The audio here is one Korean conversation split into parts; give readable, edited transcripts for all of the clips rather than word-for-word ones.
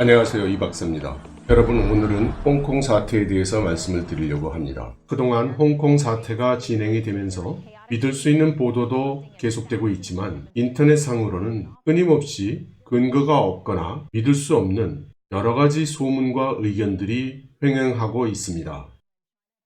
안녕하세요, 이 박사입니다. 여러분, 오늘은 홍콩 사태에 대해서 말씀을 드리려고 합니다. 그동안 홍콩 사태가 진행이 되면서 믿을 수 있는 보도도 계속되고 있지만 인터넷상으로는 끊임없이 근거가 없거나 믿을 수 없는 여러 가지 소문과 의견들이 횡행하고 있습니다.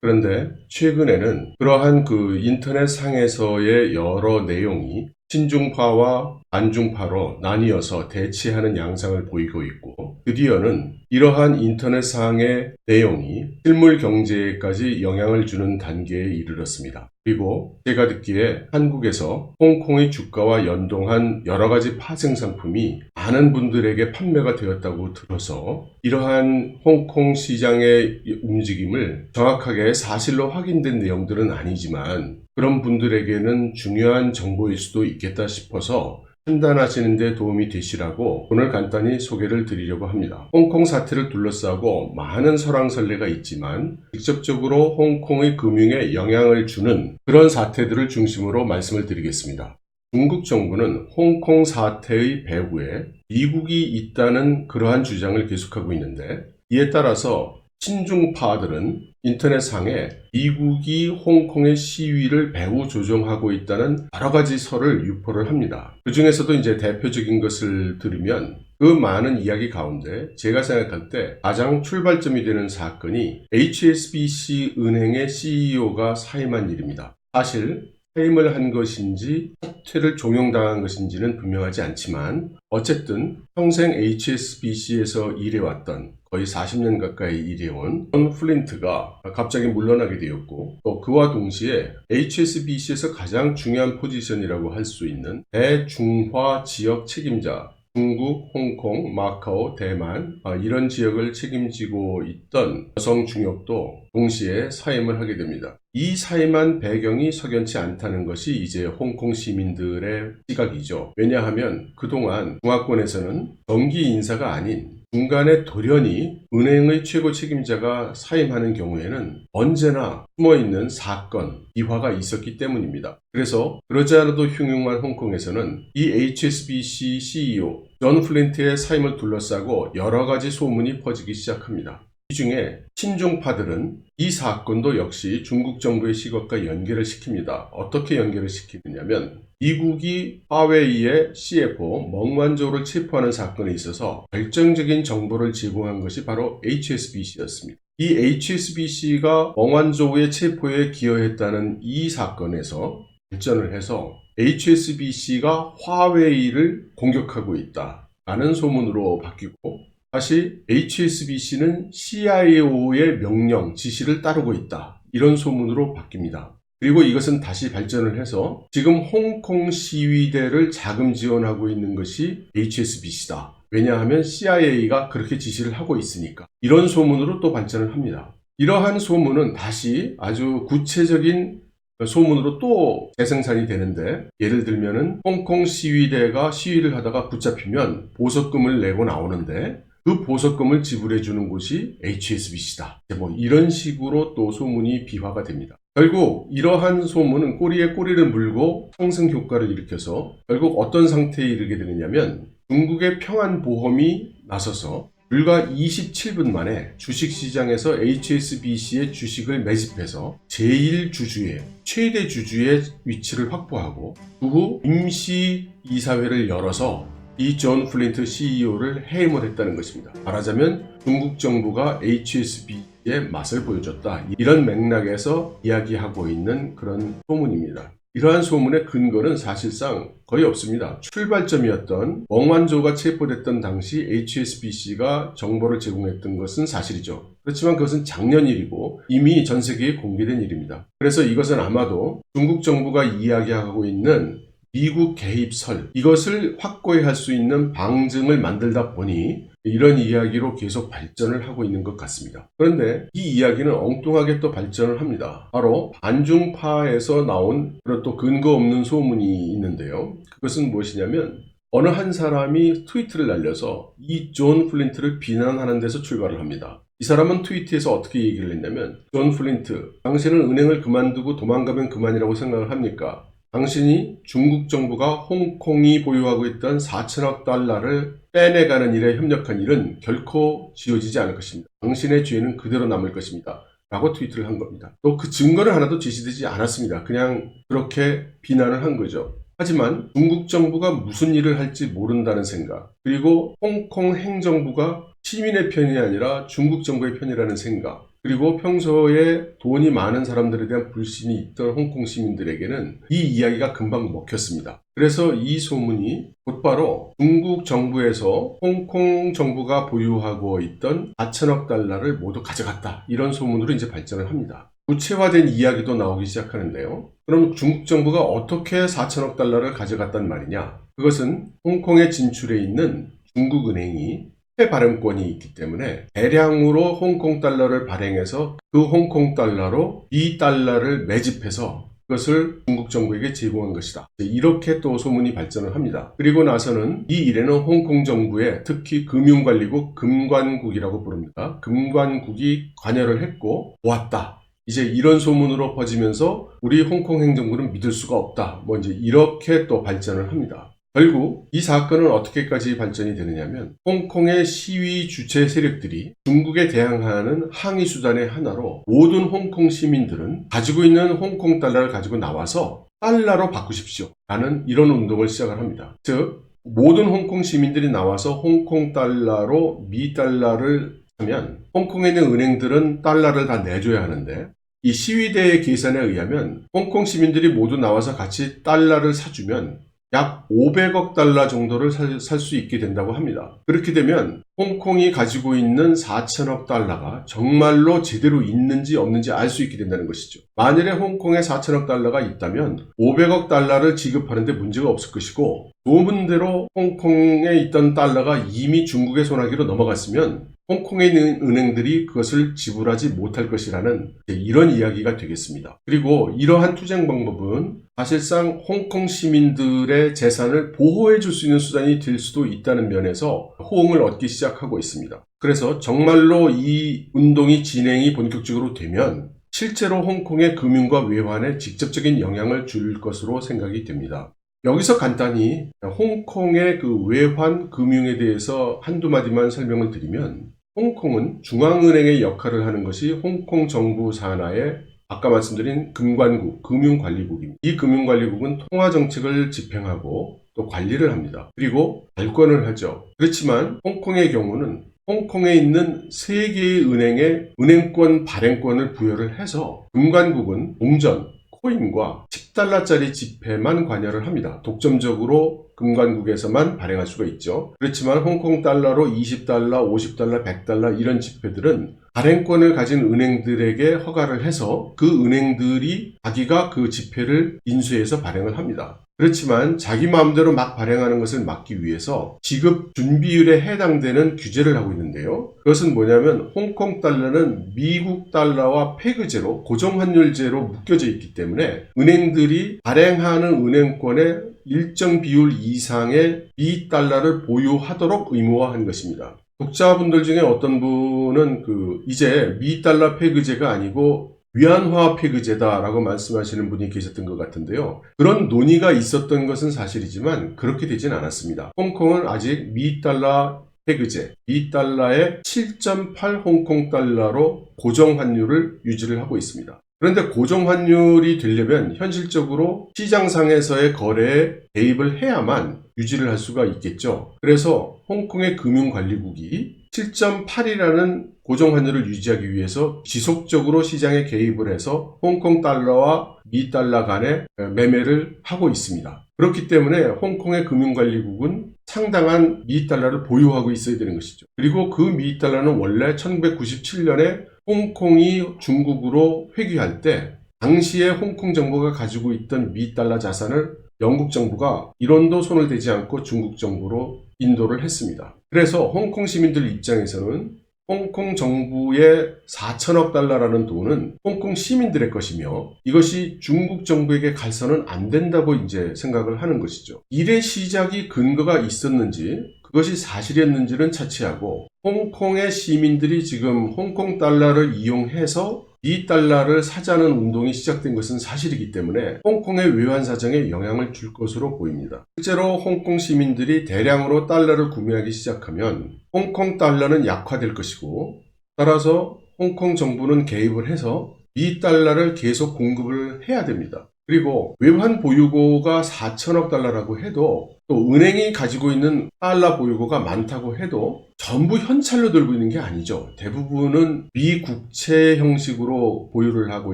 그런데 최근에는 그러한 인터넷상에서의 여러 내용이 친중파와 반중파로 나뉘어서 대치하는 양상을 보이고 있고, 드디어는 이러한 인터넷상의 내용이 실물 경제에까지 영향을 주는 단계에 이르렀습니다. 그리고 제가 듣기에 한국에서 홍콩의 주가와 연동한 여러 가지 파생 상품이 많은 분들에게 판매가 되었다고 들어서 이러한 홍콩 시장의 움직임을 정확하게 사실로 확인된 내용들은 아니지만 그런 분들에게는 중요한 정보일 수도 있겠다 싶어서 판단하시는 데 도움이 되시라고 오늘 간단히 소개를 드리려고 합니다. 홍콩 사태를 둘러싸고 많은 설왕설래가 있지만 직접적으로 홍콩의 금융에 영향을 주는 그런 사태들을 중심으로 말씀을 드리겠습니다. 중국 정부는 홍콩 사태의 배후에 미국이 있다는 그러한 주장을 계속하고 있는데, 이에 따라서 친중파들은 인터넷상에 미국이 홍콩의 시위를 배후 조종하고 있다는 여러 가지 설을 유포를 합니다. 그 중에서도 이제 대표적인 것을 들으면 그 많은 이야기 가운데 제가 생각할 때 가장 출발점이 되는 사건이 HSBC 은행의 CEO가 사임한 일입니다. 사실 해임을 한 것인지 사퇴를 종용당한 것인지는 분명하지 않지만 어쨌든 평생 HSBC에서 일해왔던 거의 40년 가까이 일해온 존 플린트가 갑자기 물러나게 되었고, 또 그와 동시에 HSBC에서 가장 중요한 포지션이라고 할 수 있는 대중화 지역 책임자, 중국, 홍콩, 마카오, 대만 이런 지역을 책임지고 있던 여성 중역도 동시에 사임을 하게 됩니다. 이 사임한 배경이 석연치 않다는 것이 이제 홍콩 시민들의 시각이죠. 왜냐하면 그동안 중화권에서는 정기 인사가 아닌 중간에 돌연히 은행의 최고 책임자가 사임하는 경우에는 언제나 숨어있는 사건, 비화가 있었기 때문입니다. 그래서 그러지 않아도 흉흉한 홍콩에서는 이 HSBC CEO 존 플린트의 사임을 둘러싸고 여러 가지 소문이 퍼지기 시작합니다. 이 중에 친중파들은 이 사건도 역시 중국 정부의 시각과 연계를 시킵니다. 어떻게 연계를 시키느냐면 미국이 화웨이의 CFO 멍완조를 체포하는 사건에 있어서 결정적인 정보를 제공한 것이 바로 HSBC였습니다. 이 HSBC가 멍완조의 체포에 기여했다는 이 사건에서 발전을 해서 HSBC가 화웨이를 공격하고 있다라는 소문으로 바뀌고, 다시 HSBC는 CIO의 명령, 지시를 따르고 있다, 이런 소문으로 바뀝니다. 그리고 이것은 다시 발전을 해서 지금 홍콩 시위대를 자금 지원하고 있는 것이 HSBC다. 왜냐하면 CIA가 그렇게 지시를 하고 있으니까. 이런 소문으로 또 발전을 합니다. 이러한 소문은 다시 아주 구체적인 소문으로 또 재생산이 되는데, 예를 들면은 홍콩 시위대가 시위를 하다가 붙잡히면 보석금을 내고 나오는데 그 보석금을 지불해 주는 곳이 HSBC다. 이런 식으로 또 소문이 비화가 됩니다. 결국 이러한 소문은 꼬리에 꼬리를 물고 상승 효과를 일으켜서 결국 어떤 상태에 이르게 되느냐면 중국의 평안보험이 나서서 불과 27분 만에 주식시장에서 HSBC의 주식을 매집해서 제1주주의, 최대 주주의 위치를 확보하고 그 후 임시 이사회를 열어서 이 존 플린트 CEO를 해임을 했다는 것입니다. 말하자면 중국 정부가 HSBC의 맛을 보여줬다, 이런 맥락에서 이야기하고 있는 그런 소문입니다. 이러한 소문의 근거는 사실상 거의 없습니다. 출발점이었던 멍완조가 체포됐던 당시 HSBC가 정보를 제공했던 것은 사실이죠. 그렇지만 그것은 작년 일이고 이미 전 세계에 공개된 일입니다. 그래서 이것은 아마도 중국 정부가 이야기하고 있는 미국 개입설, 이것을 확고히 할 수 있는 방증을 만들다 보니 이런 이야기로 계속 발전을 하고 있는 것 같습니다. 그런데 이 이야기는 엉뚱하게 또 발전을 합니다. 바로 반중파에서 나온 그런 또 근거 없는 소문이 있는데요. 그것은 무엇이냐면 어느 한 사람이 트위트를 날려서 이 존 플린트를 비난하는 데서 출발을 합니다. 이 사람은 트위터에서 어떻게 얘기를 했냐면, 존 플린트, 당신은 은행을 그만두고 도망가면 그만이라고 생각을 합니까? 당신이 중국 정부가 홍콩이 보유하고 있던 4천억 달러를 빼내가는 일에 협력한 일은 결코 지워지지 않을 것입니다. 당신의 죄는 그대로 남을 것입니다. 라고 트위트를 한 겁니다. 또 그 증거는 하나도 제시되지 않았습니다. 그냥 그렇게 비난을 한 거죠. 하지만 중국 정부가 무슨 일을 할지 모른다는 생각, 그리고 홍콩 행정부가 시민의 편이 아니라 중국 정부의 편이라는 생각, 그리고 평소에 돈이 많은 사람들에 대한 불신이 있던 홍콩 시민들에게는 이 이야기가 금방 먹혔습니다. 그래서 이 소문이 곧바로 중국 정부에서 홍콩 정부가 보유하고 있던 4천억 달러를 모두 가져갔다. 이런 소문으로 이제 발전을 합니다. 구체화된 이야기도 나오기 시작하는데요. 그럼 중국 정부가 어떻게 4천억 달러를 가져갔단 말이냐? 그것은 홍콩에 진출해 있는 중국은행이 발행권이 있기 때문에 대량으로 홍콩 달러를 발행해서 그 홍콩 달러로 이 달러를 매집해서 그것을 중국 정부에게 제공한 것이다. 이렇게 또 소문이 발전을 합니다. 그리고 나서는 이 일에는 홍콩 정부의 특히 금융관리국 금관국이라고 부릅니다. 금관국이 관여를 했고 보았다. 이제 이런 소문으로 퍼지면서 우리 홍콩 행정부는 믿을 수가 없다. 뭐 이제 이렇게 또 발전을 합니다. 결국 이 사건은 어떻게까지 발전이 되느냐면 홍콩의 시위 주체 세력들이 중국에 대항하는 항의 수단의 하나로 모든 홍콩 시민들은 가지고 있는 홍콩 달러를 가지고 나와서 달러로 바꾸십시오 라는 이런 운동을 시작을 합니다. 즉 모든 홍콩 시민들이 나와서 홍콩 달러로 미 달러를 사면 홍콩에 있는 은행들은 달러를 다 내줘야 하는데 이 시위대의 계산에 의하면 홍콩 시민들이 모두 나와서 같이 달러를 사주면 약 500억 달러 정도를 살 수 있게 된다고 합니다. 그렇게 되면 홍콩이 가지고 있는 4천억 달러가 정말로 제대로 있는지 없는지 알 수 있게 된다는 것이죠. 만일에 홍콩에 4천억 달러가 있다면 500억 달러를 지급하는데 문제가 없을 것이고 소문대로 홍콩에 있던 달러가 이미 중국의 손아귀로 넘어갔으면 홍콩에 있는 은행들이 그것을 지불하지 못할 것이라는 이런 이야기가 되겠습니다. 그리고 이러한 투쟁 방법은 사실상 홍콩 시민들의 재산을 보호해 줄 수 있는 수단이 될 수도 있다는 면에서 호응을 얻기 시작하고 있습니다. 그래서 정말로 이 운동이 진행이 본격적으로 되면 실제로 홍콩의 금융과 외환에 직접적인 영향을 줄 것으로 생각이 됩니다. 여기서 간단히 홍콩의 그 외환 금융에 대해서 한두 마디만 설명을 드리면 홍콩은 중앙은행의 역할을 하는 것이 홍콩 정부 산하의 아까 말씀드린 금관국, 금융관리국입니다. 이 금융관리국은 통화정책을 집행하고 또 관리를 합니다. 그리고 발권을 하죠. 그렇지만 홍콩의 경우는 홍콩에 있는 3개의 은행에 은행권 발행권을 부여를 해서 금관국은 동전, 코인과 10달러짜리 지폐만 관여를 합니다. 독점적으로 금관국에서만 발행할 수가 있죠. 그렇지만 홍콩 달러로 20달러, 50달러, 100달러 이런 지폐들은 발행권을 가진 은행들에게 허가를 해서 그 은행들이 자기가 그 지폐를 인수해서 발행을 합니다. 그렇지만 자기 마음대로 막 발행하는 것을 막기 위해서 지급 준비율에 해당되는 규제를 하고 있는데요. 그것은 뭐냐면 홍콩 달러는 미국 달러와 페그제로 고정환율제로 묶여져 있기 때문에 은행들이 발행하는 은행권의 일정 비율 이상의 미 달러를 보유하도록 의무화한 것입니다. 독자분들 중에 어떤 분은 이제 미 달러 페그제가 아니고 위안화 페그제다라고 말씀하시는 분이 계셨던 것 같은데요. 그런 논의가 있었던 것은 사실이지만 그렇게 되진 않았습니다. 홍콩은 아직 미 달러 페그제, 미 달러의 7.8 홍콩 달러로 고정 환율을 유지를 하고 있습니다. 그런데 고정 환율이 되려면 현실적으로 시장상에서의 거래에 개입을 해야만 유지를 할 수가 있겠죠. 그래서 홍콩의 금융관리국이 7.8이라는 고정 환율을 유지하기 위해서 지속적으로 시장에 개입을 해서 홍콩 달러와 미 달러 간의 매매를 하고 있습니다. 그렇기 때문에 홍콩의 금융관리국은 상당한 미 달러를 보유하고 있어야 되는 것이죠. 그리고 그 미 달러는 원래 1997년에 홍콩이 중국으로 회귀할 때 당시에 홍콩 정부가 가지고 있던 미 달러 자산을 영국 정부가 1원도 손을 대지 않고 중국 정부로 인도를 했습니다. 그래서 홍콩 시민들 입장에서는 홍콩 정부의 4천억 달러라는 돈은 홍콩 시민들의 것이며 이것이 중국 정부에게 가서는 안 된다고 이제 생각을 하는 것이죠. 일의 시작이 근거가 있었는지 그것이 사실이었는지는 차치하고 홍콩의 시민들이 지금 홍콩 달러를 이용해서 $2를 사자는 운동이 시작된 것은 사실이기 때문에 홍콩의 외환 사정에 영향을 줄 것으로 보입니다. 실제로 홍콩 시민들이 대량으로 달러를 구매하기 시작하면 홍콩 달러는 약화될 것이고, 따라서 홍콩 정부는 개입을 해서 $2를 계속 공급을 해야 됩니다. 그리고 외환 보유고가 4천억 달러라고 해도, 또 은행이 가지고 있는 달러 보유고가 많다고 해도 전부 현찰로 들고 있는 게 아니죠. 대부분은 미국채 형식으로 보유를 하고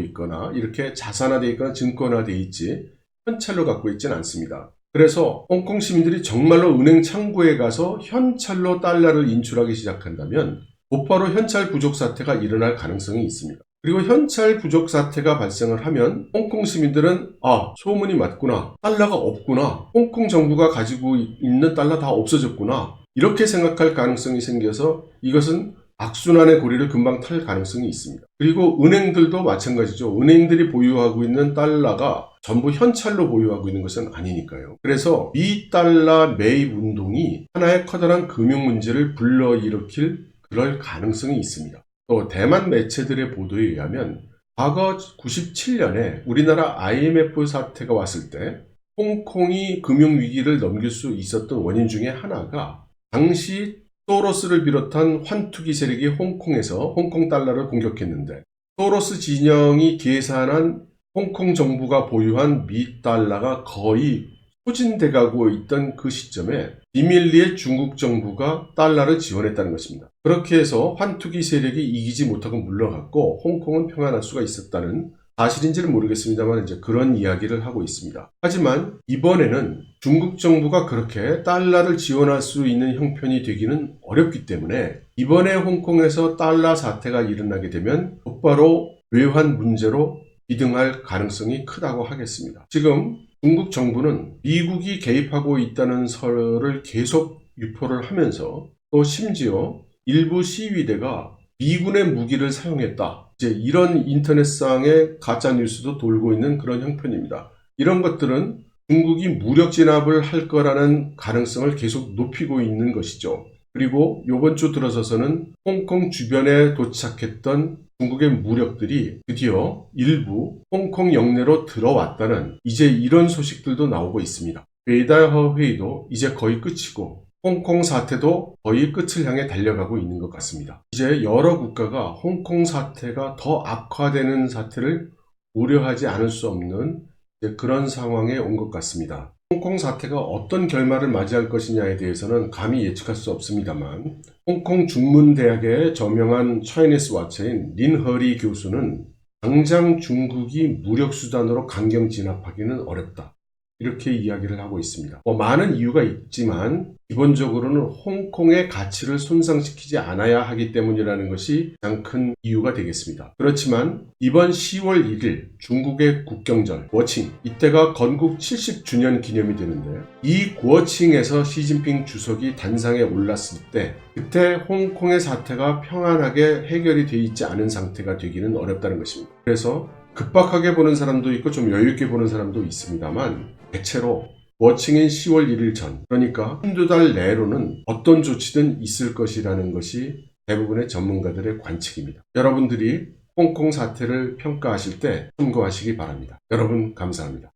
있거나 이렇게 자산화되어 있거나 증권화되어 있지 현찰로 갖고 있지는 않습니다. 그래서 홍콩 시민들이 정말로 은행 창구에 가서 현찰로 달러를 인출하기 시작한다면 곧바로 현찰 부족 사태가 일어날 가능성이 있습니다. 그리고 현찰 부족 사태가 발생을 하면 홍콩 시민들은 소문이 맞구나, 달러가 없구나, 홍콩 정부가 가지고 있는 달러 다 없어졌구나, 이렇게 생각할 가능성이 생겨서 이것은 악순환의 고리를 금방 탈 가능성이 있습니다. 그리고 은행들도 마찬가지죠. 은행들이 보유하고 있는 달러가 전부 현찰로 보유하고 있는 것은 아니니까요. 그래서 $2 매입 운동이 하나의 커다란 금융 문제를 불러일으킬 그럴 가능성이 있습니다. 또 대만 매체들의 보도에 의하면 과거 97년에 우리나라 IMF 사태가 왔을 때 홍콩이 금융위기를 넘길 수 있었던 원인 중에 하나가 당시 소로스를 비롯한 환투기 세력이 홍콩에서 홍콩 달러를 공격했는데, 소로스 진영이 계산한 홍콩 정부가 보유한 $2가 거의 소진돼가고 있던 그 시점에 비밀리에 중국 정부가 달러를 지원했다는 것입니다. 그렇게 해서 환투기 세력이 이기지 못하고 물러갔고 홍콩은 평안할 수가 있었다는, 사실인지는 모르겠습니다만 이제 그런 이야기를 하고 있습니다. 하지만 이번에는 중국 정부가 그렇게 달러를 지원할 수 있는 형편이 되기는 어렵기 때문에 이번에 홍콩에서 달러 사태가 일어나게 되면 곧바로 외환 문제로 비등할 가능성이 크다고 하겠습니다. 지금 중국 정부는 미국이 개입하고 있다는 설을 계속 유포를 하면서, 또 심지어 일부 시위대가 미군의 무기를 사용했다, 이제 이런 인터넷상의 가짜 뉴스도 돌고 있는 그런 형편입니다. 이런 것들은 중국이 무력 진압을 할 거라는 가능성을 계속 높이고 있는 것이죠. 그리고 이번 주 들어서서는 홍콩 주변에 도착했던 중국의 무력들이 드디어 일부 홍콩 영내로 들어왔다는, 이제 이런 소식들도 나오고 있습니다. 베이다허 회의도 이제 거의 끝이고 홍콩 사태도 거의 끝을 향해 달려가고 있는 것 같습니다. 이제 여러 국가가 홍콩 사태가 더 악화되는 사태를 우려하지 않을 수 없는 그런 상황에 온 것 같습니다. 홍콩 사태가 어떤 결말을 맞이할 것이냐에 대해서는 감히 예측할 수 없습니다만, 홍콩 중문대학의 저명한 차이니스 와처인 린허리 교수는 당장 중국이 무력수단으로 강경 진압하기는 어렵다, 이렇게 이야기를 하고 있습니다. 많은 이유가 있지만 기본적으로는 홍콩의 가치를 손상시키지 않아야 하기 때문이라는 것이 가장 큰 이유가 되겠습니다. 그렇지만 이번 10월 1일 중국의 국경절 구어칭, 이때가 건국 70주년 기념이 되는데, 이 구어칭에서 시진핑 주석이 단상에 올랐을 때 그때 홍콩의 사태가 평안하게 해결이 되어 있지 않은 상태가 되기는 어렵다는 것입니다. 그래서 급박하게 보는 사람도 있고 좀 여유있게 보는 사람도 있습니다만, 대체로 워칭인 10월 1일 전, 그러니까 한두 달 내로는 어떤 조치든 있을 것이라는 것이 대부분의 전문가들의 관측입니다. 여러분들이 홍콩 사태를 평가하실 때 참고하시기 바랍니다. 여러분 감사합니다.